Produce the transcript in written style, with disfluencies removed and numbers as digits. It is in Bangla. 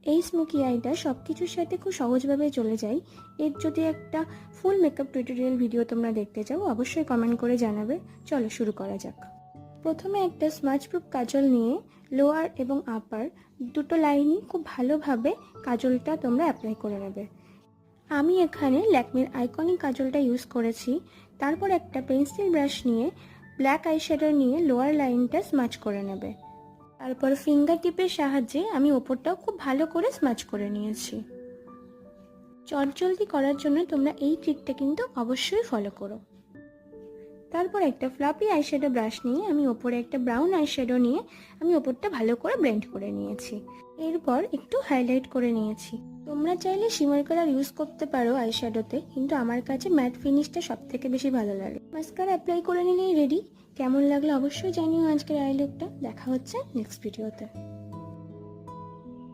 এই স্মোকি আইটা সব কিছুর সাথে খুব সহজভাবে চলে যায়। এর যদি একটা ফুল মেকআপ টিউটোরিয়াল ভিডিও তোমরা দেখতে চাও অবশ্যই কমেন্ট করে জানাবে। চলো শুরু করা যাক। প্রথমে একটা স্মাচ প্রুফ কাজল নিয়ে লোয়ার এবং আপার দুটো লাইনই খুব ভালোভাবে কাজলটা তোমরা অ্যাপ্লাই করে নেবে। আমি এখানে ল্যাকমির আইকনিক কাজলটা ইউজ করেছি। তারপর একটা পেন্সিল ব্রাশ নিয়ে ব্ল্যাক আইশ্যাডো নিয়ে লোয়ার লাইনটা স্মাচ করে নেবে। তারপর ফিঙ্গার টিপের সাহায্যে আমি ওপরটাও খুব ভালো করে স্মাচ করে নিয়েছি। চটজলদি করার জন্য তোমরা এই ট্রিকটা কিন্তু অবশ্যই ফলো করো। তারপর একটা ফ্লাপি আইশ্যাডো ব্রাশ নিয়ে আমি ওপরে একটা ব্রাউন আইশ্যাডো নিয়ে আমি ওপরটা ভালো করে ব্লেন্ড করে নিয়েছি। এরপর একটু হাইলাইট করে নিয়েছি। তোমরা চাইলে শিমার কালার ইউজ করতে পারো আইশ্যাডোতে, কিন্তু আমার কাছে ম্যাট ফিনিশটা সব থেকে বেশি ভালো লাগে। মাস্কারা অ্যাপ্লাই করে নিলেই রেডি। কেমন লাগলো অবশ্যই জানিও আজকের আই লুকটা। দেখা হচ্ছে নেক্সট ভিডিওতে।